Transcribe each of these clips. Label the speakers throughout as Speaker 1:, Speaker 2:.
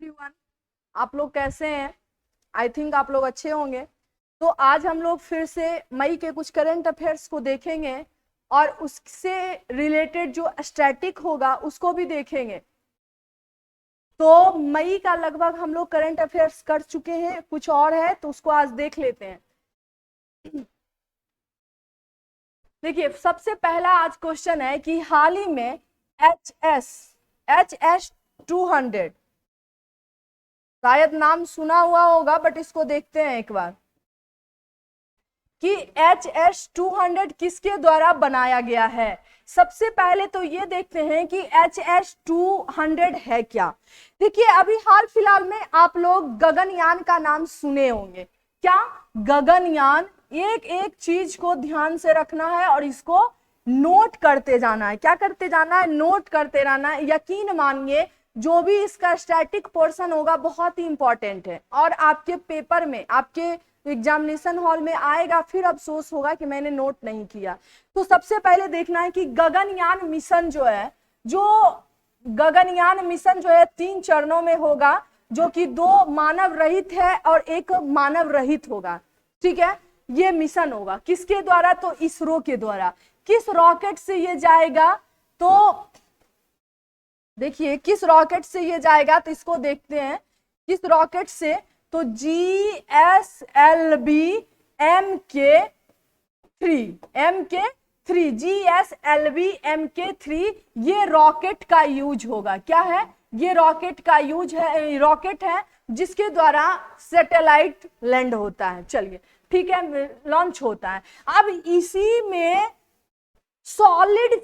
Speaker 1: Everyone, आप लोग कैसे हैं? आई थिंक आप लोग अच्छे होंगे। तो आज हम लोग फिर से मई के कुछ करंट अफेयर्स को देखेंगे और उससे रिलेटेड जो स्टैटिक होगा उसको भी देखेंगे। तो मई का लगभग हम लोग करंट अफेयर्स कर चुके हैं, कुछ और है तो उसको आज देख लेते हैं। देखिए, सबसे पहला आज क्वेश्चन है कि हाल ही में एच एस 200, शायद नाम सुना हुआ होगा बट इसको देखते हैं एक बार कि HS-200 किसके द्वारा बनाया गया है। सबसे पहले तो ये देखते हैं कि HS-200 है क्या। देखिए, अभी हाल फिलहाल में आप लोग गगनयान का नाम सुने होंगे। क्या? गगनयान। एक एक चीज को ध्यान से रखना है और इसको नोट करते जाना है। क्या करते जाना है? नोट करते रहना है। यकीन मानिए, जो भी इसका स्टैटिक पोर्शन होगा बहुत ही इंपॉर्टेंट है और आपके पेपर में, आपके एग्जामिनेशन हॉल में आएगा, फिर अफसोस होगा कि मैंने नोट नहीं किया। तो सबसे पहले देखना है कि गगनयान मिशन जो है, गगनयान मिशन जो है 3 चरणों में होगा, जो कि 2 मानव रहित है और 1 मानव रहित होगा। ठीक है, ये मिशन होगा किसके द्वारा? तो इसरो के द्वारा। किस रॉकेट से ये जाएगा? तो देखिए, किस रॉकेट से ये जाएगा तो इसको देखते हैं। किस रॉकेट से? तो GSLV MK3 ये रॉकेट का यूज होगा। क्या है? ये रॉकेट का यूज है, रॉकेट है जिसके द्वारा सैटेलाइट लैंड होता है। चलिए ठीक है, लॉन्च होता है। अब इसी में सॉलिड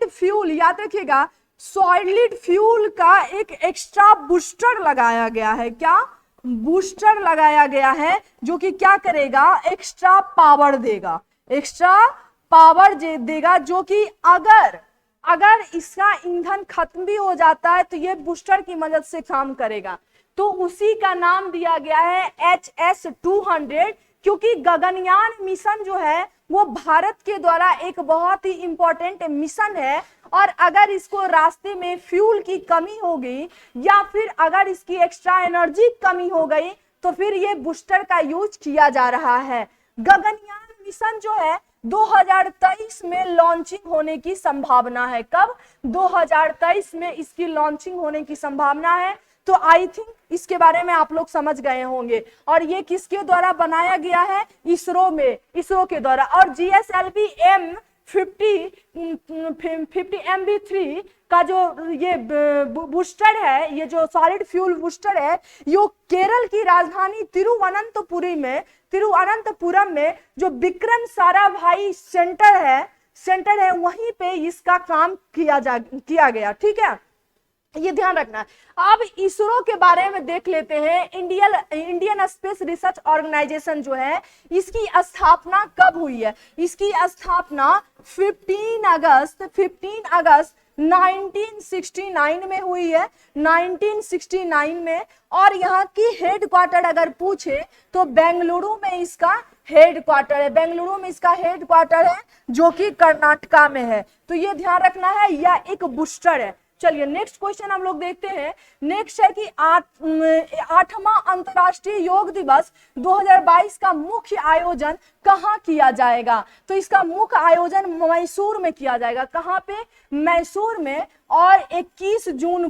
Speaker 1: फ्यूल याद रखिएगा, सॉलिड फ्यूल का एक एक्स्ट्रा बूस्टर लगाया गया है। क्या? बूस्टर लगाया गया है जो कि क्या करेगा? एक्स्ट्रा पावर देगा, जो कि अगर इसका ईंधन खत्म भी हो जाता है तो ये बूस्टर की मदद से काम करेगा। तो उसी का नाम दिया गया है HS-200, क्योंकि गगनयान मिशन जो है वो भारत के द्वारा एक बहुत ही इंपॉर्टेंट मिशन है और अगर इसको रास्ते में फ्यूल की कमी हो गई या फिर अगर इसकी एक्स्ट्रा एनर्जी कमी हो गई तो फिर ये बूस्टर का यूज किया जा रहा है। गगनयान मिशन जो है 2023 में लॉन्चिंग होने की संभावना है। कब? 2023 में इसकी लॉन्चिंग होने की संभावना है। तो आई थिंक इसके बारे में आप लोग समझ गए होंगे। और ये किसके द्वारा बनाया गया है? इसरो के द्वारा। और GSLV M50 MB3 का जो ये बूस्टर है, ये जो सॉलिड फ्यूल बूस्टर है, ये केरल की राजधानी तिरुवनंतपुरम में जो विक्रम साराभाई सेंटर है वहीं पे इसका काम किया गया। ठीक है, ये ध्यान रखना है। अब इसरो के बारे में देख लेते हैं। इंडियन स्पेस रिसर्च ऑर्गेनाइजेशन जो है, इसकी स्थापना कब हुई है? इसकी स्थापना 15 अगस्त 1969 में हुई है। 1969 में। और यहाँ की हेडक्वार्टर अगर पूछे तो बेंगलुरु में इसका हेडक्वार्टर है, जो कि कर्नाटका में है। तो ये ध्यान रखना है, यह एक बूस्टर है। चलिए नेक्स्ट क्वेश्चन हम लोग देखते हैं। नेक्स्ट है कि 8वां अंतर्राष्ट्रीय योग दिवस 2022 का मुख्य आयोजन कहाँ किया जाएगा? तो इसका मुख्य आयोजन मैसूर में किया जाएगा। कहाँ पे? मैसूर में। और 21 जून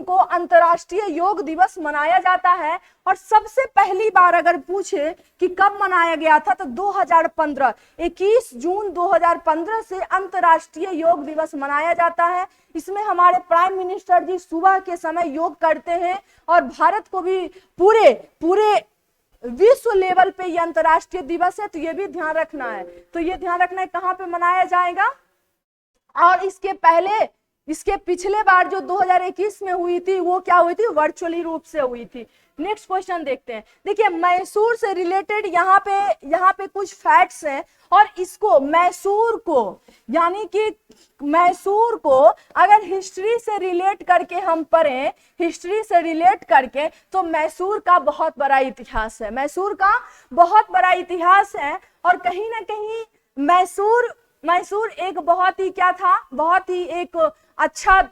Speaker 1: को अंतर्राष्ट्रीय योग दिवस मनाया जाता है। और सबसे पहली बार अगर पूछे कि कब मनाया गया था तो 2015, 21 जून 2015 से अंतर्राष्ट्रीय योग दिवस मनाया जाता है। इसमें हमारे प्राइम मिनिस्टर जी सुबह के समय योग करते हैं और भारत को भी पूरे विश्व लेवल पे ये अंतर्राष्ट्रीय दिवस है। तो ये भी ध्यान रखना है। तो ये ध्यान रखना है कहाँ पे मनाया जाएगा। और इसके पिछले बार जो 2021 में हुई थी वो क्या हुई थी? वर्चुअली रूप से हुई थी। नेक्स्ट क्वेश्चन देखते हैं। देखिए, मैसूर से रिलेटेड यहाँ पे कुछ फैक्ट्स हैं और इसको मैसूर को अगर हिस्ट्री से रिलेट करके हम पढ़ें, तो मैसूर का बहुत बड़ा इतिहास है। और कहीं ना कहीं मैसूर मैसूर एक बहुत ही क्या था, बहुत ही एक अच्छा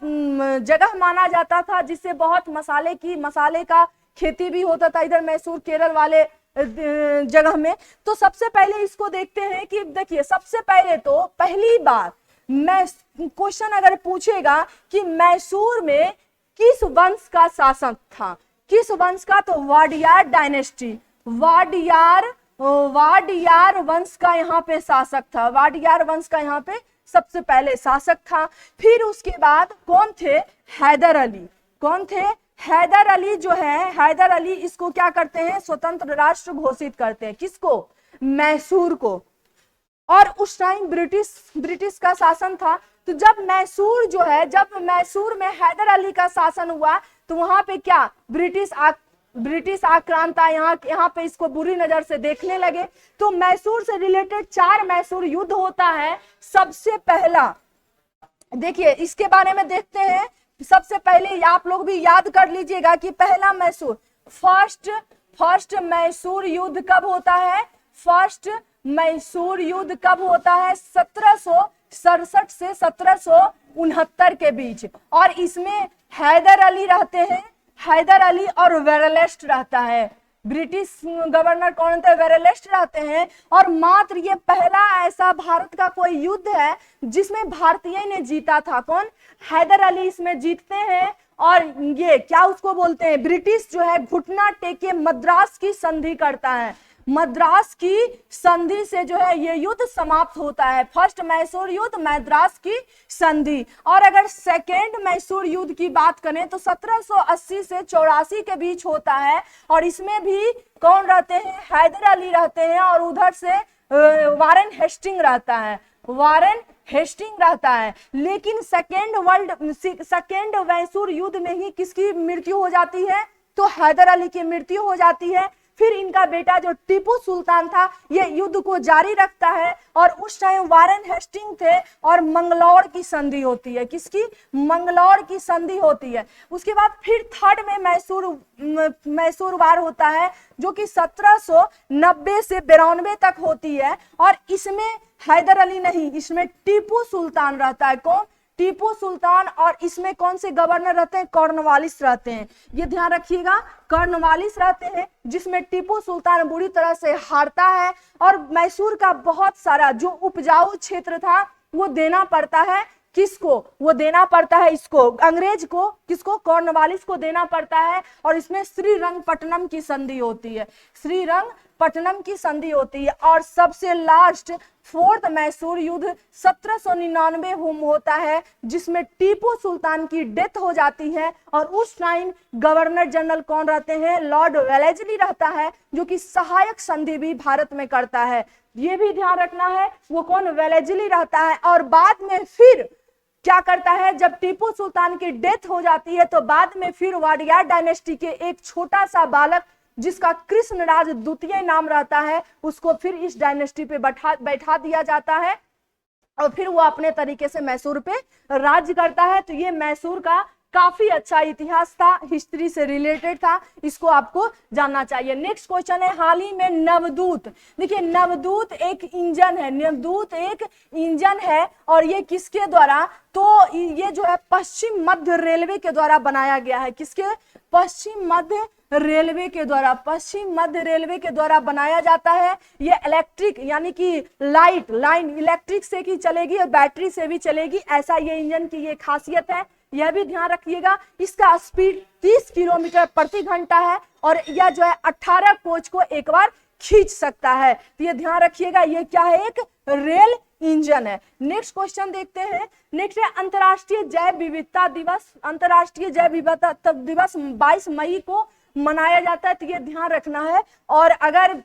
Speaker 1: जगह माना जाता था, जिससे बहुत मसाले का खेती भी होता था इधर मैसूर केरल वाले जगह में। तो सबसे पहले इसको देखते हैं कि देखिए सबसे पहले तो पहली बार मैं क्वेश्चन अगर पूछेगा कि मैसूर में किस वंश का शासक था, किस वंश का, तो वाडियार डायनेस्टी, वाडियार वंश का यहाँ पे शासक था, वाडियार वंश का यहाँ पे सबसे पहले शासक था। फिर उसके बाद कौन थे, हैदर अली, कौन थे, हैदर अली जो है, हैदर अली इसको क्या करते हैं, स्वतंत्र राष्ट्र घोषित करते हैं, किसको, मैसूर को। और उस टाइम ब्रिटिश का शासन था। तो जब मैसूर जो है, जब मैसूर में हैदर अली का शासन हुआ तो वहां पे क्या, ब्रिटिश आक्रांता यहाँ पे इसको बुरी नजर से देखने लगे। तो मैसूर से रिलेटेड 4 मैसूर युद्ध होता है। सबसे पहला देखिए इसके बारे में देखते हैं। सबसे पहले आप लोग भी याद कर लीजिएगा कि पहला मैसूर, फर्स्ट मैसूर युद्ध कब होता है, फर्स्ट मैसूर युद्ध कब होता है, 1767 से 1769 के बीच। और इसमें हैदर अली रहते हैं, हैदर अली और वेरेलेस्ट रहता है। ब्रिटिश गवर्नर कौन थे, वेरेलेस्ट रहते हैं। और मात्र ये पहला ऐसा भारत का कोई युद्ध है जिसमें भारतीय ने जीता था। कौन, हैदर अली इसमें जीतते हैं। और ये क्या उसको बोलते हैं, ब्रिटिश जो है घुटना टेके मद्रास की संधि करता है, मद्रास की संधि से जो है ये युद्ध समाप्त होता है। फर्स्ट मैसूर युद्ध, मद्रास की संधि। और अगर सेकेंड मैसूर युद्ध की बात करें तो 1780 से 84 के बीच होता है। और इसमें भी कौन रहते हैं, हैदर अली रहते हैं। और उधर से वारेन हेस्टिंग रहता है, वारेन हेस्टिंग रहता है। लेकिन सेकेंड मैसूर युद्ध में ही किसकी मृत्यु हो जाती है, तो हैदर अली की मृत्यु हो जाती है। फिर इनका बेटा जो टीपू सुल्तान था ये युद्ध को जारी रखता है। और उस टाइम वारेन हेस्टिंग थे और मंगलौर की संधि होती है, किसकी, मंगलौर की संधि होती है। उसके बाद फिर थर्ड में मैसूर वार होता है जो कि 1790 से 92 तक होती है। और इसमें हैदर अली नहीं, इसमें टीपू सुल्तान रहता है। कौन, टीपू सुल्तान। और इसमें कौन से गवर्नर रहते हैं, कॉर्नवालिस रहते हैं। ये ध्यान रखिएगा, कॉर्नवालिस रहते हैं जिसमें टीपू सुल्तान बुरी तरह से हारता है। और मैसूर का बहुत सारा जो उपजाऊ क्षेत्र था वो देना पड़ता है, किसको, वो देना पड़ता है इसको, अंग्रेज को, किसको, कॉर्नवालिस को देना पड़ता है। और इसमें श्रीरंगपट्टनम की संधि होती है, श्रीरंगपट्टनम की संधि होती है। और सबसे लास्ट फोर्थ मैसूर युद्ध 1799 होता है जिसमें टीपू सुल्तान की डेथ हो जाती है। और उस टाइम गवर्नर जनरल कौन रहते हैं, लॉर्ड वेलेस्ली रहता है, जो कि सहायक संधि भी भारत में करता है। ये भी ध्यान रखना है, वो कौन, वेलेस्ली रहता है। और बाद में फिर क्या करता है, जब टीपू सुल्तान की डेथ हो जाती है तो बाद में फिर वाडियार डायनेस्टी के एक छोटा सा बालक जिसका कृष्णराज द्वितीय नाम रहता है उसको फिर इस डायनेस्टी पे बैठा दिया जाता है। और फिर वो अपने तरीके से मैसूर पे राज्य करता है। तो ये मैसूर का काफी अच्छा इतिहास था, हिस्ट्री से रिलेटेड था, इसको आपको जानना चाहिए। नेक्स्ट क्वेश्चन है, हाल ही में नवदूत। देखिए नवदूत एक इंजन है, नवदूत एक इंजन है। और ये किसके द्वारा, तो ये जो है पश्चिम मध्य रेलवे के द्वारा बनाया गया है। किसके, पश्चिम मध्य रेलवे के द्वारा, पश्चिम मध्य रेलवे के द्वारा बनाया जाता है। ये इलेक्ट्रिक यानी कि लाइन इलेक्ट्रिक से की चलेगी और बैटरी से भी चलेगी, ऐसा ये इंजन की ये खासियत है। यह भी ध्यान रखिएगा, इसका स्पीड 30 किलोमीटर प्रति घंटा है। और यह जो है 18 कोच को एक बार खींच सकता है। तो ये ध्यान रखिएगा, ये क्या है, एक रेल इंजन है। नेक्स्ट क्वेश्चन देखते हैं। नेक्स्ट है अंतर्राष्ट्रीय जैव विविधता दिवस। अंतर्राष्ट्रीय जैव विविधता दिवस 22 मई को मनाया जाता है, तो ये ध्यान रखना है। और अगर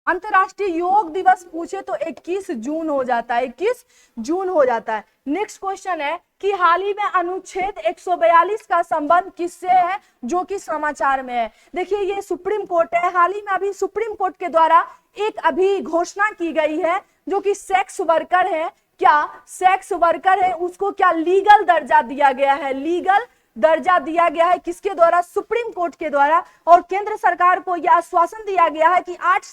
Speaker 1: अंतर्राष्ट्रीय योग दिवस पूछे तो 21 जून हो जाता है, 21 जून हो जाता है। नेक्स्ट क्वेश्चन है कि हाल ही में अनुच्छेद 142 का संबंध किससे है, जो कि समाचार में है। देखिए ये सुप्रीम कोर्ट है, हाल ही में अभी सुप्रीम कोर्ट के द्वारा एक अभी घोषणा की गई है जो कि सेक्स वर्कर है, क्या सेक्स वर्कर है उसको क्या लीगल दर्जा दिया गया है, लीगल दर्जा दिया गया है, किसके द्वारा? सुप्रीम कोर्ट के द्वारा। और केंद्र सरकार को यह आश्वासन दिया गया है कि 8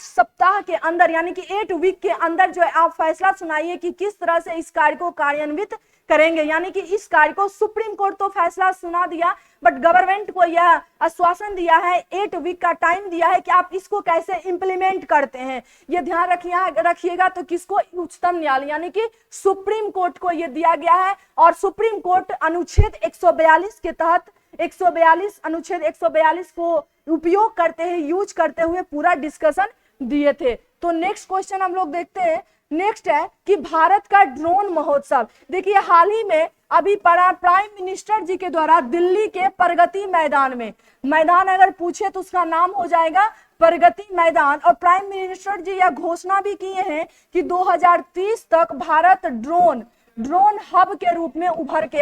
Speaker 1: सप्ताह के अंदर यानी कि 8 वीक के अंदर जो है आप फैसला सुनाइए कि किस तरह से इस कार्य को कार्यान्वित करेंगे। यानी कि इस कार्य को सुप्रीम कोर्ट तो फैसला सुना दिया, बट गवर्नमेंट को यह आश्वासन दिया है, 8 वीक का टाइम दिया है कि आप इसको कैसे इंप्लीमेंट करते हैं। ये ध्यान रखिएगा। तो किसको? उच्चतम न्यायालय यानी कि सुप्रीम कोर्ट को यह दिया गया है। और सुप्रीम कोर्ट अनुच्छेद 142 के तहत अनुच्छेद 142 को उपयोग करते हैं, यूज करते हुए पूरा डिस्कशन दिए थे। तो नेक्स्ट क्वेश्चन हम लोग देखते हैं। नेक्स्ट है कि भारत का ड्रोन महोत्सव। देखिए हाल ही में अभी प्राइम मिनिस्टर जी के द्वारा दिल्ली के प्रगति मैदान अगर पूछे तो उसका नाम हो जाएगा प्रगति मैदान। और प्राइम मिनिस्टर जी यह घोषणा भी किए हैं कि 2030 तक भारत ड्रोन हब के रूप में उभर के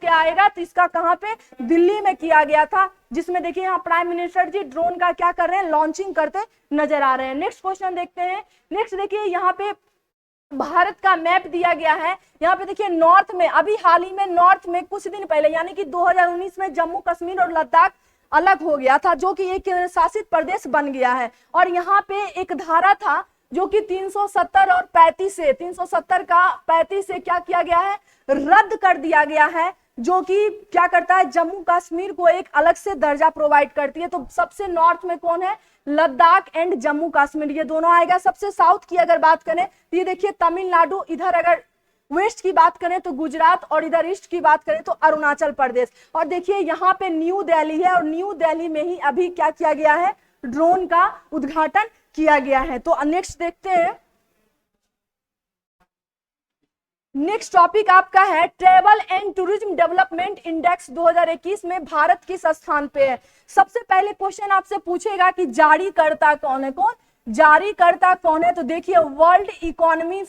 Speaker 1: आएगा। तो इसका कहां पे? दिल्ली में किया गया था, जिसमें देखिए यहाँ प्राइम मिनिस्टर जी ड्रोन का क्या कर रहे हैं? लॉन्चिंग करते नजर आ रहे हैं। नेक्स्ट क्वेश्चन देखते हैं। नेक्स्ट देखिए यहाँ पे भारत का मैप दिया गया है। यहाँ पे देखिए नॉर्थ में, अभी हाल ही में नॉर्थ में कुछ दिन पहले यानी कि 2019 में जम्मू कश्मीर और लद्दाख अलग हो गया था, जो कि एक शासित प्रदेश बन गया है। और यहाँ पे एक धारा था जो कि 370 और 35 से 370 का 35 से क्या किया गया है? रद्द कर दिया गया है, जो कि क्या करता है? जम्मू कश्मीर को एक अलग से दर्जा प्रोवाइड करती है। तो सबसे नॉर्थ में कौन है? लद्दाख एंड जम्मू कश्मीर, ये दोनों आएगा। सबसे साउथ की अगर बात करें तो ये देखिए तमिलनाडु, इधर अगर वेस्ट की बात करें तो गुजरात, और इधर ईस्ट की बात करें तो अरुणाचल प्रदेश। और देखिए यहाँ पे न्यू दिल्ली है, और न्यू दिल्ली में ही अभी क्या किया गया है? ड्रोन का उद्घाटन किया गया है। तो नेक्स्ट देखते हैं। नेक्स्ट टॉपिक आपका है travel and tourism development index 2021 में भारत किस स्थान पे है। सबसे पहले क्वेश्चन आपसे पूछेगा कि जारीकर्ता कौन है? जारीकर्ता कौन है? तो देखिए वर्ल्ड इकोनॉमी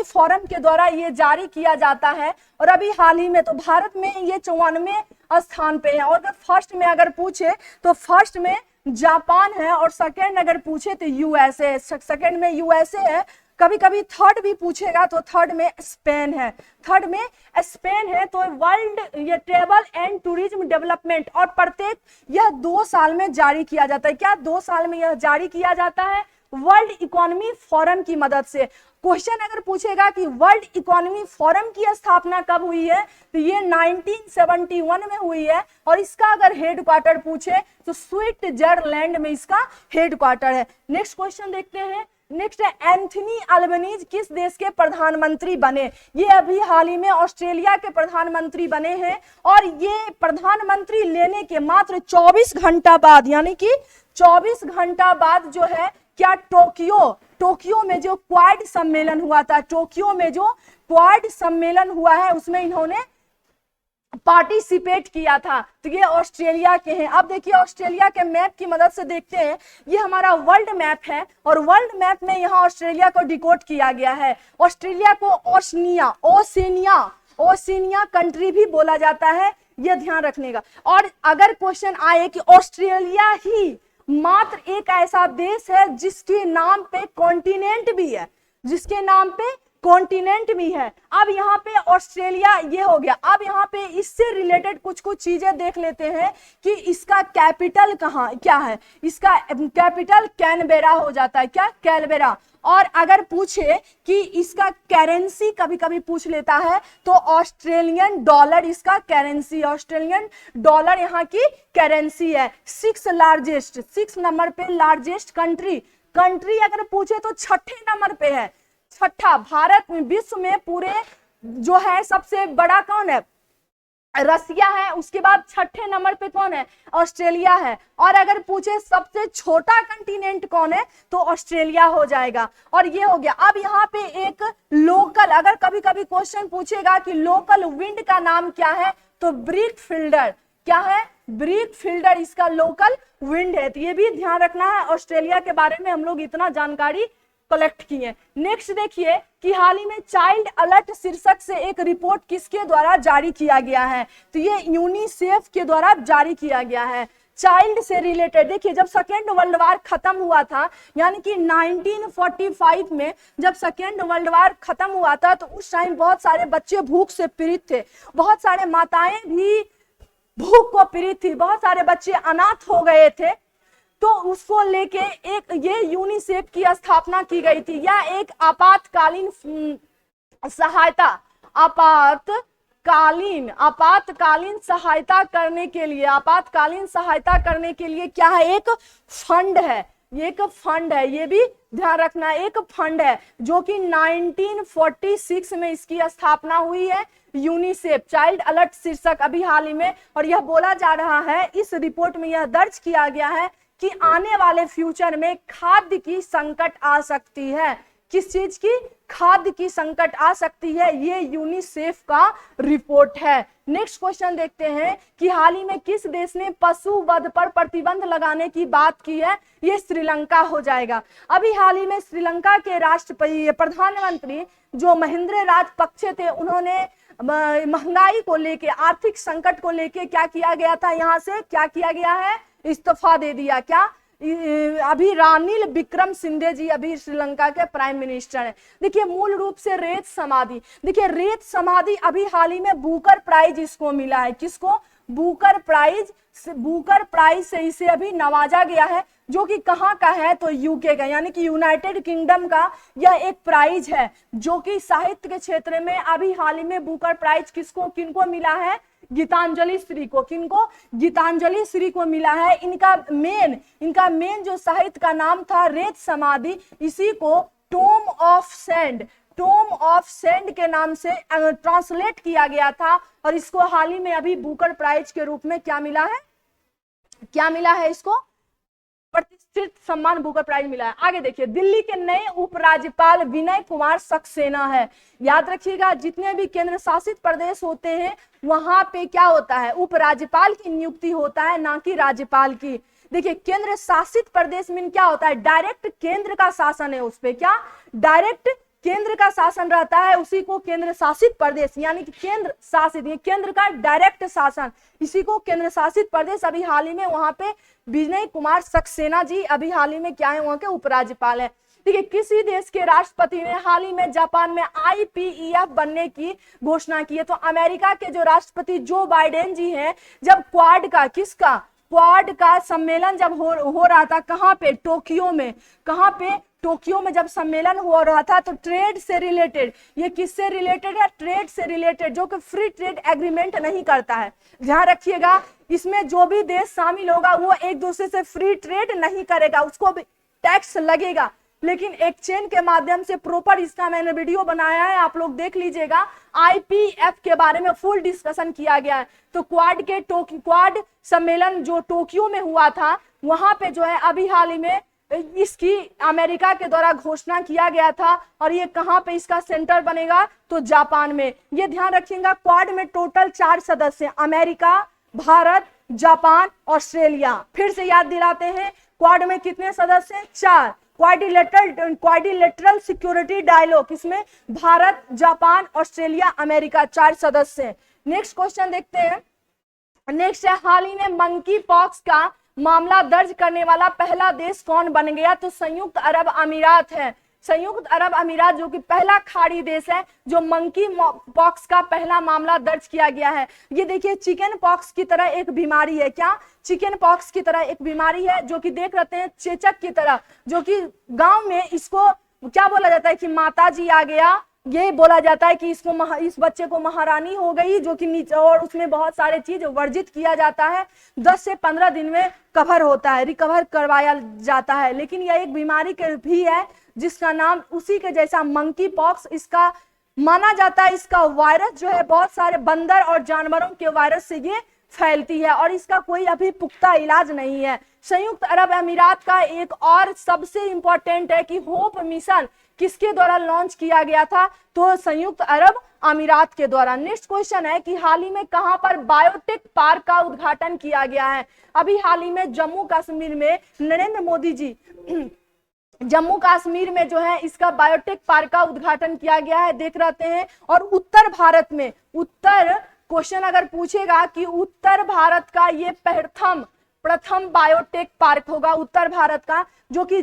Speaker 1: फोरम के द्वारा ये जारी किया जाता है। और अभी हाल ही में तो भारत में ये 54वें स्थान पे है। और अगर फर्स्ट में अगर पूछे तो फर्स्ट में जापान है, और सेकंड अगर पूछे तो यूएसए, सेकंड में यूएसए है। कभी कभी थर्ड भी पूछेगा तो थर्ड में स्पेन है। तो वर्ल्ड ये ट्रेवल एंड टूरिज्म डेवलपमेंट, और प्रत्येक यह 2 साल में जारी किया जाता है। क्या 2 साल में यह जारी किया जाता है? वर्ल्ड इकोनॉमी फोरम की मदद से। क्वेश्चन अगर पूछेगा कि वर्ल्ड इकोनॉमी फोरम की स्थापना कब हुई है, तो ये 1971 में हुई है। और इसका अगर हेडक्वार्टर पूछे तो स्विट्जरलैंड में इसका हेडक्वार्टर है। नेक्स्ट क्वेश्चन देखते हैं। नेक्स्ट है एंथनी अल्बनीज किस देश के प्रधानमंत्री बने? ये अभी हाल ही में ऑस्ट्रेलिया के प्रधानमंत्री बने हैं। और ये प्रधानमंत्री लेने के मात्र 24 घंटा बाद, यानी कि 24 घंटा बाद जो है क्या टोक्यो में जो क्वाड सम्मेलन हुआ है उसमें इन्होंने पार्टिसिपेट किया था। तो ये ऑस्ट्रेलिया के हैं। अब देखिए ऑस्ट्रेलिया के मैप की मदद से देखते हैं। ये हमारा वर्ल्ड मैप है, और वर्ल्ड मैप में यहाँ ऑस्ट्रेलिया को डिकोड किया गया है। ऑस्ट्रेलिया को ओशिनिया कंट्री भी बोला जाता है, ये ध्यान रखने का। और अगर क्वेश्चन आए कि ऑस्ट्रेलिया ही मात्र एक ऐसा देश है जिसके नाम पे कॉन्टिनेंट भी है, अब यहाँ पे ऑस्ट्रेलिया ये हो गया। अब यहाँ पे इससे रिलेटेड कुछ चीजें देख लेते हैं कि इसका कैपिटल क्या है। इसका कैपिटल कैनबेरा हो जाता है। क्या? कैनबेरा। और अगर पूछे कि इसका करेंसी, कभी कभी पूछ लेता है, तो ऑस्ट्रेलियन डॉलर इसका करेंसी, ऑस्ट्रेलियन डॉलर यहाँ की करेंसी है। 6 नंबर पे लार्जेस्ट कंट्री अगर पूछे तो 6ठे नंबर पे है। भारत में विश्व में पूरे जो है सबसे बड़ा कौन है? रसिया है। उसके बाद 6ठे नंबर पे कौन है? ऑस्ट्रेलिया है। और अगर पूछे सबसे छोटा कंटिनेंट कौन है, तो ऑस्ट्रेलिया हो जाएगा। और ये हो गया। अब यहाँ पे एक लोकल, अगर कभी कभी क्वेश्चन पूछेगा कि लोकल विंड का नाम क्या है, तो ब्रीक फील्डर। क्या है? ब्रीक फील्डर इसका लोकल विंड है। तो ये भी ध्यान रखना है। ऑस्ट्रेलिया के बारे में हम लोग इतना जानकारी कलेक्ट किए। नेक्स्ट देखिए कि हाल ही में चाइल्ड अलर्ट शीर्षक से एक रिपोर्ट किसके द्वारा जारी किया गया है, तो ये यूनिसेफ के द्वारा जारी किया गया है। चाइल्ड से रिलेटेड। देखिए जब सेकेंड वर्ल्ड वार खत्म हुआ था, यानी कि 1945 में जब सेकेंड वर्ल्ड वार खत्म हुआ था, तो उस टाइम बहुत सारे बच्चे भूख से पीड़ित थे, बहुत सारे माताएं भी भूख को पीड़ित थी, बहुत सारे बच्चे अनाथ हो गए थे। तो उसको लेके एक ये यूनिसेफ की स्थापना की गई थी, या एक आपातकालीन सहायता, आपातकालीन सहायता करने के लिए, आपातकालीन सहायता करने के लिए क्या है, एक फंड है, एक फंड है, ये भी ध्यान रखना, एक फंड है जो कि 1946 में इसकी स्थापना हुई है, यूनिसेफ चाइल्ड अलर्ट शीर्षक अभी हाल ही में। और यह बोला जा रहा है, इस रिपोर्ट में यह दर्ज किया गया है कि आने वाले फ्यूचर में खाद्य की संकट आ सकती है। किस चीज की? खाद्य की संकट आ सकती है, ये यूनिसेफ का रिपोर्ट है। नेक्स्ट क्वेश्चन देखते हैं कि हाल ही में किस देश ने पशु वध पर प्रतिबंध लगाने की बात की है, ये श्रीलंका हो जाएगा। अभी हाल ही में श्रीलंका के राष्ट्रपति प्रधानमंत्री जो महिंद्रा राजपक्षे थे, उन्होंने महंगाई को लेके, आर्थिक संकट को लेके क्या किया गया था, यहाँ से क्या किया गया है, इस्तीफा दे दिया। क्या? अभी रानिल विक्रमसिंघे जी अभी श्रीलंका के प्राइम मिनिस्टर हैं। देखिए मूल रूप से रेत समाधि, देखिए रेत समाधि अभी हाल ही में बुकर प्राइज इसको मिला है। किसको? Booker prize. बुकर प्राइज से इसे अभी नवाजा गया है, जो कि कहाँ का है, तो यूके का, यानी कि यूनाइटेड किंगडम का यह एक प्राइज है, जो कि साहित्य के क्षेत्र में अभी हाल ही में बुकर प्राइज किसको, किनको मिला है, गीतांजलि श्री को। किनको? गीतांजलि श्री को मिला है। इनका मेन जो साहित्य का नाम था रेत समाधि, इसी को टोम ऑफ सेंड के नाम से ट्रांसलेट किया गया था, और इसको हाल ही में अभी बुकर प्राइज के रूप में क्या मिला है, क्या मिला है, इसको प्रतिष्ठित सम्मान बुकर प्राइज मिला है। आगे देखिए, दिल्ली के नए उपराज्यपाल विनय कुमार सक्सेना है। याद रखिएगा, जितने भी केंद्र शासित प्रदेश होते हैं वहां पे क्या होता है, उपराज्यपाल की नियुक्ति होता है, ना कि राज्यपाल की। देखिए केंद्र शासित प्रदेश में क्या होता है, डायरेक्ट केंद्र का शासन है उस पे, क्या डायरेक्ट केंद्र का शासन रहता है, उसी को केंद्र शासित प्रदेश, यानी कि केंद्र शासित, ये केंद्र का डायरेक्ट शासन, इसी को केंद्र शासित प्रदेश। अभी हाल ही में वहां पे विनय कुमार सक्सेना जी अभी हाल ही में क्या है, वहां के उपराज्यपाल है। ठीक है, किसी देश के राष्ट्रपति ने हाल ही में जापान में IPEF बनने की घोषणा की है। तो अमेरिका के जो राष्ट्रपति जो बाइडेन जी हैं, जब क्वाड का, किसका, क्वाड का सम्मेलन जब हो रहा था, कहाँ पे, टोक्यो में, कहाँ पे, टोक्यो में जब सम्मेलन हो रहा था, तो ट्रेड से रिलेटेड, ये किससे रिलेटेड है, ट्रेड से रिलेटेड, जो कि फ्री ट्रेड एग्रीमेंट नहीं करता है। ध्यान रखिएगा, इसमें जो भी देश शामिल होगा वो एक दूसरे से फ्री ट्रेड नहीं करेगा, उसको भी टैक्स लगेगा, लेकिन एक्सचेंज के माध्यम से प्रॉपर, इसका मैंने वीडियो बनाया है, आप लोग देख लीजिएगा। IPF के बारे में फुल डिस्कशन किया गया है। तो क्वाड सम्मेलन जो टोक्यो में हुआ था, वहां पे जो है अभी हाल ही में इसकी अमेरिका के द्वारा घोषणा किया गया था, और ये कहां पे इसका सेंटर बनेगा, तो जापान में। ये ध्यान रखिएगा, क्वाड में टोटल 4 सदस्य, अमेरिका, भारत, जापान, ऑस्ट्रेलिया। फिर से याद दिलाते हैं, क्वाड में कितने सदस्य हैं, 4। क्वाड्रिलेटरल सिक्योरिटी डायलॉग, इसमें भारत, जापान, ऑस्ट्रेलिया, अमेरिका 4 सदस्य। नेक्स्ट क्वेश्चन देखते हैं। नेक्स्ट है, हाल ही में मंकी पॉक्स का मामला दर्ज करने वाला पहला देश कौन बन गया, तो संयुक्त अरब अमीरात है। संयुक्त अरब अमीरात जो कि पहला खाड़ी देश है जो मंकी पॉक्स का पहला मामला दर्ज किया गया है। ये देखिए चिकन पॉक्स की तरह एक बीमारी है, क्या, चिकन पॉक्स की तरह एक बीमारी है, जो कि देख रहे हैं चेचक की तरह, जो कि गांव में इसको क्या बोला जाता है कि माता जी आ गया, ये बोला जाता है कि इसको इस बच्चे को महारानी हो गई, जो कि नीचे, और उसमें बहुत सारे चीज वर्जित किया जाता है, 10 से 15 दिन में कवर होता है, रिकवर करवाया जाता है। लेकिन यह एक बीमारी भी है जिसका नाम उसी के जैसा मंकी पॉक्स, इसका माना जाता है, इसका वायरस जो है बहुत सारे बंदर और जानवरों के वायरस से ये फैलती है, और इसका कोई अभी पुख्ता इलाज नहीं है। संयुक्त अरब अमीरात का एक और सबसे इंपॉर्टेंट है कि होप मिशन किसके द्वारा लॉन्च किया गया था, तो संयुक्त अरब अमीरात के द्वारा। नेक्स्ट क्वेश्चन है कि हाल ही में कहां पर बायोटेक पार्क का उद्घाटन किया गया है। अभी हाल ही में जम्मू कश्मीर में नरेंद्र मोदी जी जम्मू कश्मीर में जो है इसका बायोटेक पार्क का उद्घाटन किया गया है, देख रहते हैं। और उत्तर भारत में, उत्तर क्वेश्चन अगर पूछेगा कि उत्तर भारत का ये प्रथम बायोटेक पार्क होगा उत्तर भारत का, जो कि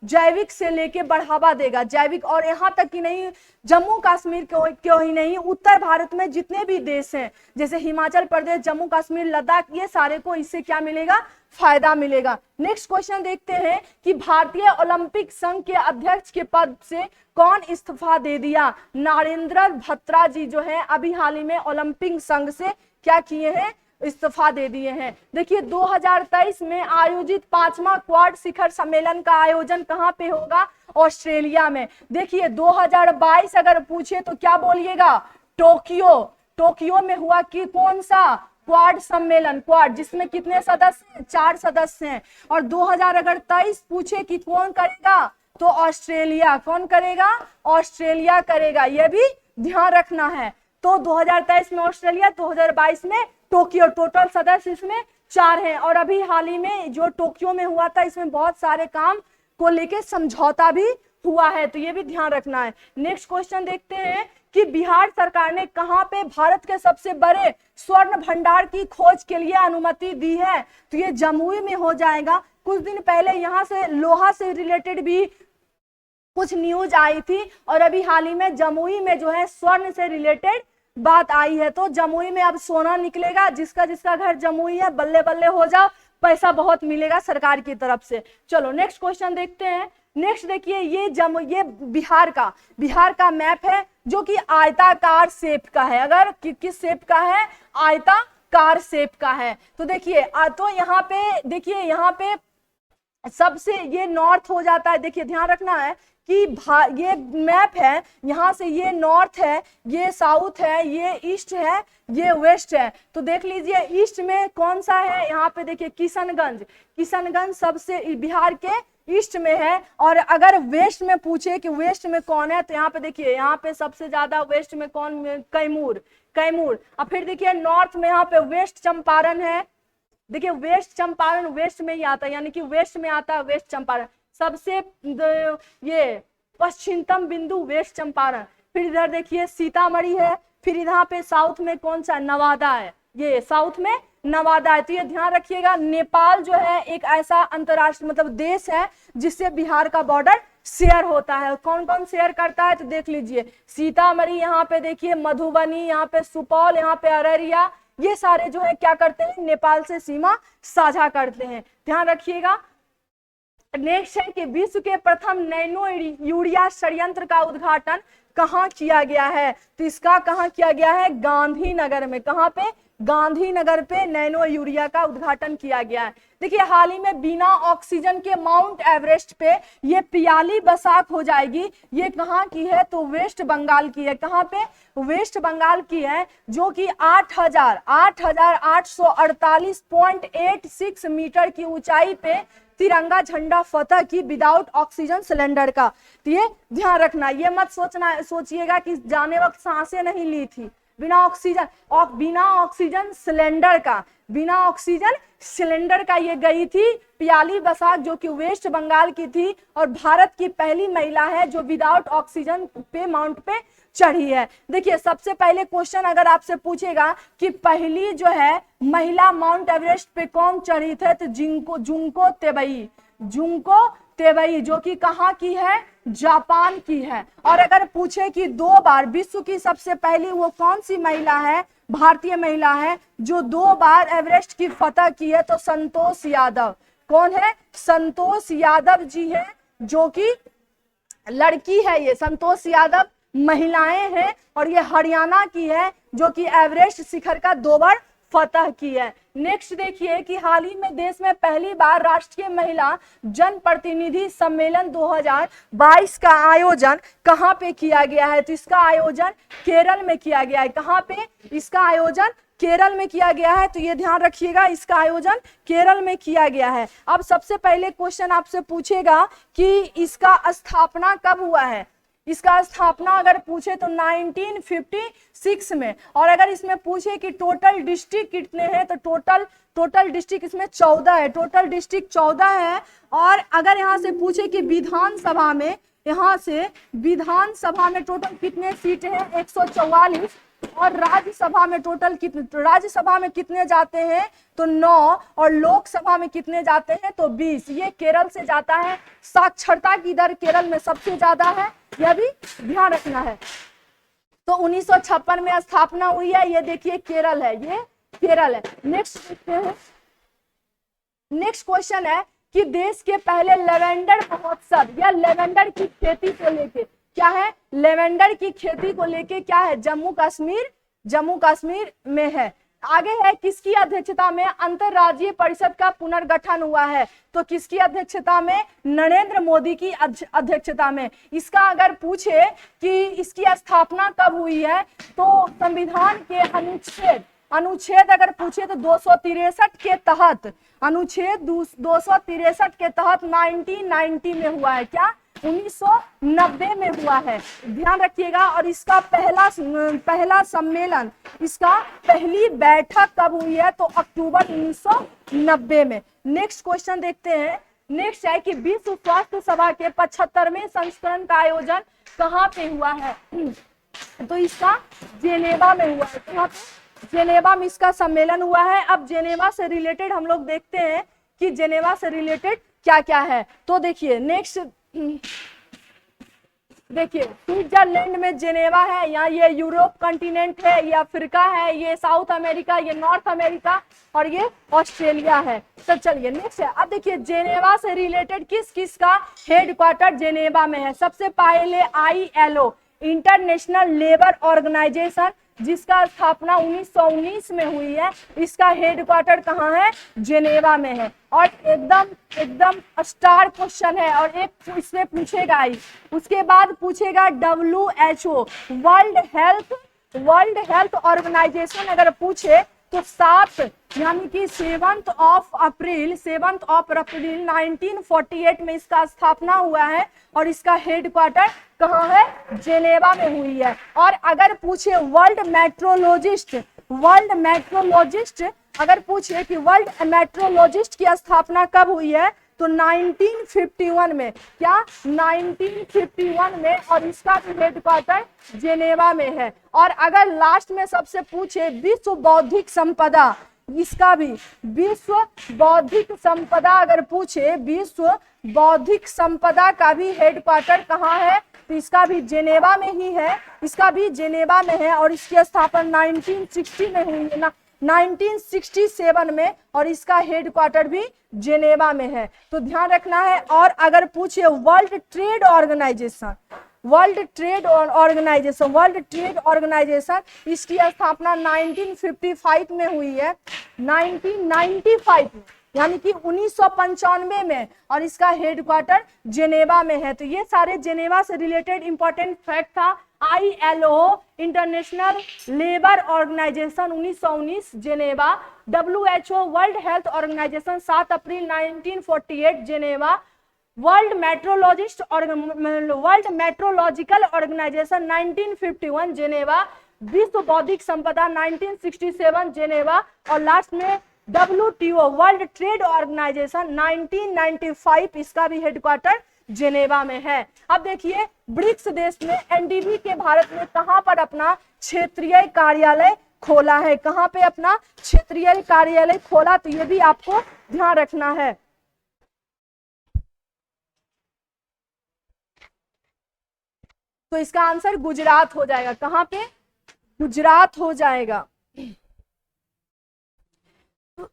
Speaker 1: जैविक से लेके बढ़ावा देगा, जैविक। और यहाँ तक कि नहीं, जम्मू कश्मीर क्यों ही नहीं, उत्तर भारत में जितने भी देश हैं जैसे हिमाचल प्रदेश, जम्मू कश्मीर, लद्दाख, ये सारे को इससे क्या मिलेगा, फायदा मिलेगा। नेक्स्ट क्वेश्चन देखते हैं कि भारतीय ओलंपिक संघ के अध्यक्ष के पद से कौन इस्तीफा दे दिया। नरेंद्र भत्रा जी जो है अभी हाल ही में ओलंपिक संघ से क्या किए हैं, इस्तीफा दे दिए हैं। देखिए 2023 में आयोजित 5वां क्वाड शिखर सम्मेलन का आयोजन कहां पे होगा, ऑस्ट्रेलिया में। देखिए 2022 अगर पूछे तो क्या बोलिएगा, टोक्यो में हुआ कि कौन सा क्वाड सम्मेलन, क्वाड जिसमें कितने सदस्य हैं, 4 सदस्य हैं। और 2023 पूछे कि कौन करेगा, तो ऑस्ट्रेलिया। कौन करेगा, ऑस्ट्रेलिया करेगा, यह भी ध्यान रखना है। तो 2023 में ऑस्ट्रेलिया, 2022 में टोक्यो, टोटल सदस्य इसमें 4 हैं। और अभी हाल ही में जो टोक्यो में हुआ था, इसमें बहुत सारे काम को लेके समझौता भी हुआ है, तो ये भी ध्यान रखना है। नेक्स्ट क्वेश्चन देखते हैं कि बिहार सरकार ने कहां पे भारत के सबसे बड़े स्वर्ण भंडार की खोज के लिए अनुमति दी है, तो ये जमुई में हो जाएगा। कुछ दिन पहले यहाँ से लोहा से रिलेटेड भी कुछ न्यूज आई थी, और अभी हाल ही में जमुई में जो है स्वर्ण से रिलेटेड बात आई है। तो जमुई में अब सोना निकलेगा, जिसका जिसका घर जमुई है बल्ले बल्ले हो जाओ, पैसा बहुत मिलेगा सरकार की तरफ से। चलो नेक्स्ट क्वेश्चन देखते हैं। नेक्स्ट देखिए ये बिहार का मैप है, जो कि आयताकार शेप का है। अगर किस शेप का है, आयताकार शेप का है। तो देखिए तो यहाँ पे देखिए, यहाँ पे सबसे ये नॉर्थ हो जाता है। देखिए ध्यान रखना है कि ये मैप है, यहाँ से ये नॉर्थ है, ये साउथ है, ये ईस्ट है, ये वेस्ट है। तो देख लीजिए ईस्ट में कौन सा है, यहाँ पे देखिए किशनगंज सबसे बिहार के ईस्ट में है। और अगर वेस्ट में पूछे कि वेस्ट में कौन है, तो यहाँ पे देखिए, यहाँ पे सबसे ज्यादा वेस्ट में कौन, कैमूर। और फिर देखिए नॉर्थ में यहाँ पे वेस्ट चंपारण है। देखिए वेस्ट चंपारण वेस्ट में ही आता है, यानी कि वेस्ट में आता है वेस्ट चंपारण, सबसे ये पश्चिमतम बिंदु वेस्ट चंपारण। फिर इधर देखिए सीतामढ़ी है। फिर यहाँ पे साउथ में कौन सा, नवादा है, ये साउथ में नवादा है। तो ये ध्यान रखिएगा। नेपाल जो है एक ऐसा अंतरराष्ट्रीय मतलब देश है जिससे बिहार का बॉर्डर शेयर होता है। कौन कौन शेयर करता है, तो देख लीजिए सीतामढ़ी, यहाँ पे देखिए मधुबनी, यहाँ पे सुपौल, यहाँ पे अररिया, ये सारे जो है क्या करते हैं, नेपाल से सीमा साझा करते हैं, ध्यान रखिएगा। नेक्स्ट है कि विश्व के प्रथम नैनो यूरिया संयंत्र का उद्घाटन कहाँ किया गया है, तो इसका कहाँ किया गया है, गांधीनगर में। कहाँ पे, गांधीनगर पे नैनो यूरिया का उद्घाटन किया गया है। देखिए हाल ही में बिना ऑक्सीजन के माउंट एवरेस्ट पे ये पियाली बसाक हो जाएगी। ये कहाँ की है, तो वेस्ट बंगाल की है। कहाँ पे, वेस्ट बंगाल की है, जो कि 8,848.86 मीटर की ऊंचाई पे तिरंगा झंडा फतह की विदाउट ऑक्सीजन सिलेंडर का। तो ये ध्यान रखना, ये मत सोचिएगा कि जाने वक्त सांसें नहीं ली थी, बिना ऑक्सीजन सिलेंडर का ये गई थी पियाली बसाक, जो कि वेस्ट बंगाल की थी और भारत की पहली महिला है जो विदाउट ऑक्सीजन पे माउंट पे चढ़ी है। देखिए सबसे पहले क्वेश्चन अगर आपसे पूछेगा कि पहली जो है महिला माउंट एवरेस्ट पे कौन चढ़ी थे, तो जुंको तेबई, जो कि कहाँ की है, जापान की है। और अगर पूछे कि 2 बार विश्व की सबसे पहली वो कौन सी महिला है, भारतीय महिला है जो 2 बार एवरेस्ट की फतह की है, तो संतोष यादव। कौन है, संतोष यादव जी है, जो कि लड़की है। ये संतोष यादव महिलाएं हैं और ये हरियाणा की है, जो कि एवरेस्ट शिखर का 2 बार फतह की है। नेक्स्ट देखिए कि हाल ही में देश में पहली बार राष्ट्रीय महिला जनप्रतिनिधि सम्मेलन 2022 का आयोजन कहां पे किया गया है, तो इसका आयोजन केरल में किया गया है। कहां पे, इसका आयोजन केरल में किया गया है। तो ये ध्यान रखिएगा, इसका आयोजन केरल में किया गया है। अब सबसे पहले क्वेश्चन आपसे पूछेगा कि इसका स्थापना कब हुआ है। इसका स्थापना अगर पूछे तो 1956 में। और अगर इसमें पूछे कि टोटल डिस्ट्रिक्ट कितने हैं, तो टोटल डिस्ट्रिक्ट इसमें 14 है, टोटल डिस्ट्रिक्ट 14 है। और अगर यहाँ से पूछे कि विधानसभा में टोटल कितने सीट हैं, 144 और राज्यसभा में टोटल कितने, तो राज्यसभा में कितने जाते हैं तो 9, और लोकसभा में कितने जाते हैं तो 20। ये केरल से जाता है। साक्षरता की दर केरल में सबसे ज्यादा है, यह भी ध्यान रखना है। तो 1956 में स्थापना हुई है। ये देखिए केरल है, ये केरल है। नेक्स्ट देखते हैं। नेक्स्ट क्वेश्चन है कि देश के पहले लेवेंडर महोत्सव या लेवेंडर की खेती को लेके क्या है, लेवेंडर की खेती को लेके क्या है, जम्मू कश्मीर में है। आगे है किसकी अध्यक्षता में अंतरराज्यीय परिषद का पुनर्गठन हुआ है, तो किसकी अध्यक्षता में, नरेंद्र मोदी की अध्यक्षता में। इसका अगर पूछे कि इसकी स्थापना कब हुई है तो संविधान के अनुच्छेद अगर पूछे तो 263 के तहत, अनुच्छेद 263 के तहत 1990 में हुआ है। क्या, 1990 में हुआ है, ध्यान रखिएगा। और इसका पहला सम्मेलन, इसका पहली बैठक कब हुई है तो अक्टूबर 1990 में। नेक्स्ट क्वेश्चन देखते हैं। नेक्स्ट है कि विश्व स्वास्थ्य सभा के 75वें संस्करण का आयोजन कहाँ पे हुआ है, तो इसका जेनेवा में हुआ है। कहाँ पे, जेनेवा में इसका सम्मेलन हुआ है। अब जेनेवा से रिलेटेड हम लोग देखते हैं कि जेनेवा से रिलेटेड क्या क्या है। तो देखिए नेक्स्ट, देखिए स्विट्जरलैंड में जेनेवा है, यहाँ ये यूरोप कंटिनेंट है, ये अफ्रीका है, ये साउथ अमेरिका, ये नॉर्थ अमेरिका और ये ऑस्ट्रेलिया है। तो चलिए नेक्स्ट है। अब देखिए जेनेवा से रिलेटेड किस किस का हेडक्वार्टर जेनेवा में है। सबसे पहले ILO, इंटरनेशनल लेबर ऑर्गेनाइजेशन, जिसका स्थापना 1919 में हुई है। इसका हेडक्वार्टर कहाँ है, जेनेवा में है। और एकदम स्टार क्वेश्चन है और एक इसमें पूछेगा ही। उसके बाद पूछेगा WHO, वर्ल्ड हेल्थ ऑर्गेनाइजेशन अगर पूछे तो 7 यानी कि 7 अप्रैल 1948 में इसका स्थापना हुआ है और इसका हेडक्वार्टर कहाँ है, जेनेवा में हुई है। और अगर पूछे वर्ल्ड मेट्रोलॉजिस्ट अगर पूछे कि वर्ल्ड मेट्रोलॉजिस्ट की स्थापना कब हुई है तो 1951 में। क्या, 1951 में, और इसका हेडक्वार्टर जेनेवा में है। और अगर लास्ट में सबसे पूछे विश्व बौद्धिक संपदा, इसका भी विश्व बौद्धिक संपदा अगर पूछे, विश्व बौद्धिक संपदा का भी हेडक्वार्टर कहाँ है तो इसका भी जेनेवा में ही है, इसका भी जेनेवा में है। और इसकी स्थापना 1960 में हुई है ना, 1967 में, और इसका हेडक्वार्टर भी जेनेवा में है। तो ध्यान रखना है। और अगर पूछे वर्ल्ड ट्रेड ऑर्गेनाइजेशन, इसकी स्थापना 1955 में हुई है, 1995 में, यानी कि 1995 में, और इसका हेडक्वार्टर जेनेवा में है। तो ये सारे जेनेवा से रिलेटेड इंपॉर्टेंट फैक्ट था। ILO, international labour organization 1919 Geneva, WHO, world health organization 7 April 1948 Geneva, world meteorological organization 1951 Geneva, विश्व बौद्धिक संपदा 1967 जेनेवा, और लास्ट में WTO, वर्ल्ड ट्रेड ऑर्गेनाइजेशन 1995, इसका भी हेडक्वार्टर जेनेवा में है। अब देखिए ब्रिक्स देश ने NDB के भारत में कहां पर अपना क्षेत्रीय कार्यालय खोला है, कहां पे अपना क्षेत्रीय कार्यालय खोला, तो ये भी आपको ध्यान रखना है। तो इसका आंसर गुजरात हो जाएगा। कहां पे, गुजरात हो जाएगा।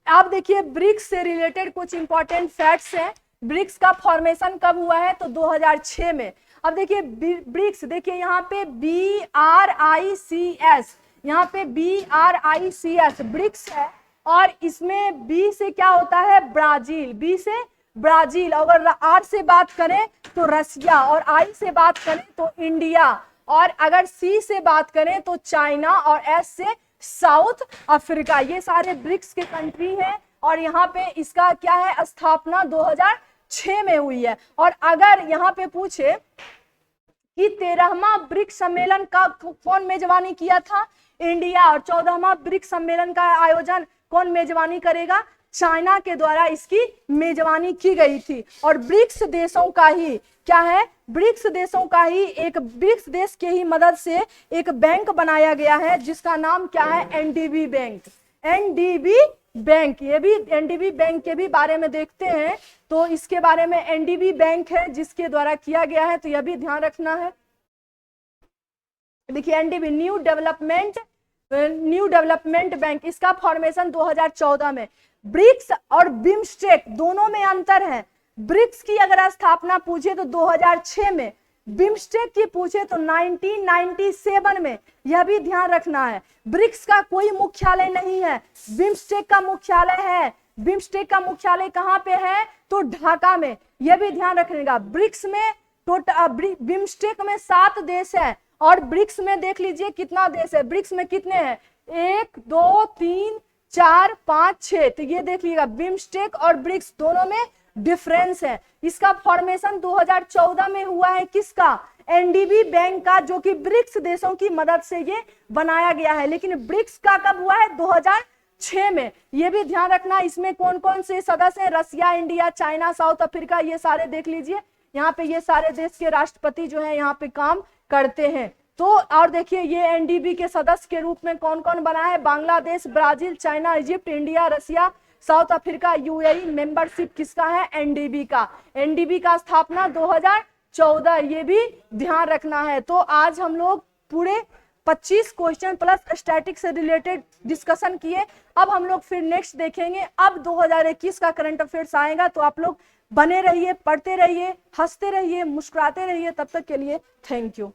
Speaker 1: आप देखिए ब्रिक्स से रिलेटेड कुछ इंपॉर्टेंट फैक्ट्स हैं। ब्रिक्स का फॉर्मेशन कब हुआ है तो 2006 में। अब देखिए ब्रिक्स, देखिए यहाँ पे BRICS, यहाँ पे BRICS ब्रिक्स है, और इसमें B से क्या होता है, ब्राजील, B से ब्राजील, अगर R से बात करें तो रसिया, और I से बात करें तो इंडिया, और अगर C से बात करें तो चाइना, और S से साउथ अफ्रीका। ये सारे ब्रिक्स के कंट्री हैं। और यहाँ पे इसका क्या है, स्थापना 2006 में हुई है। और अगर यहाँ पे पूछे कि 13वां ब्रिक्स सम्मेलन का कौन मेजबानी किया था, इंडिया, और 14वां ब्रिक्स सम्मेलन का आयोजन कौन मेजबानी करेगा चाइना के द्वारा इसकी मेजबानी की गई थी। और ब्रिक्स देशों का ही क्या है, ब्रिक्स देशों का ही एक, ब्रिक्स देश के ही मदद से एक बैंक बनाया गया है जिसका नाम क्या है, एनडीबी बैंक। एनडीबी बैंक, ये भी एनडीबी बैंक के भी बारे में देखते हैं। तो इसके बारे में एनडीबी बैंक है जिसके द्वारा किया गया है, तो यह भी ध्यान रखना है। देखिए एनडीबी न्यू डेवलपमेंट बैंक, इसका फॉर्मेशन 2014 में। ब्रिक्स और बिम्स्टेक दोनों में अंतर है। ब्रिक्स की अगर स्थापना पूछे तो 2006 में, बिम्स्टेक की पूछे तो 1997 में, यह भी ध्यान रखना है। ब्रिक्स का कोई मुख्यालय नहीं है, बिम्स्टेक का मुख्यालय है। बिम्स्टेक का मुख्यालय कहां पे है, तो ढाका में, यह भी ध्यान रखिएगा। ब्रिक्स में बिम्स्टेक में 7 देश है और ब्रिक्स में देख लीजिए कितना देश है। ब्रिक्स में कितने हैं, 1 2 3 4 5 6, तो ये देख लीजिएगा बिम्स्टेक और ब्रिक्स दोनों में डिफरेंस है। इसका फॉर्मेशन 2014 में हुआ है, किसका, एनडीबी बैंक का, जो कि ब्रिक्स देशों की मदद से ये बनाया गया है। लेकिन ब्रिक्स का कब हुआ है, 2006 में। ये भी ध्यान रखना। इसमें कौन कौन से सदस्य हैं, रसिया, इंडिया, चाइना, साउथ अफ्रीका, ये सारे देख लीजिए। यहाँ पे ये सारे देश के राष्ट्रपति जो है यहाँ पे काम करते हैं। तो और देखिए ये एनडीबी के सदस्य के रूप में कौन कौन बना है, Bangladesh, Brazil, China, Egypt, India, Russia, South Africa, UAE. Membership किसका है, एनडीबी का। एनडीबी का स्थापना 2014, ये भी ध्यान रखना है। तो आज हम लोग पूरे 25 क्वेश्चन प्लस स्टैटिक से रिलेटेड डिस्कशन किए। अब हम लोग फिर नेक्स्ट देखेंगे, अब 2021 का करंट अफेयर्स आएगा। तो आप लोग बने रहिए, पढ़ते रहिए, हंसते रहिए, मुस्कुराते रहिए। तब तक के लिए थैंक यू।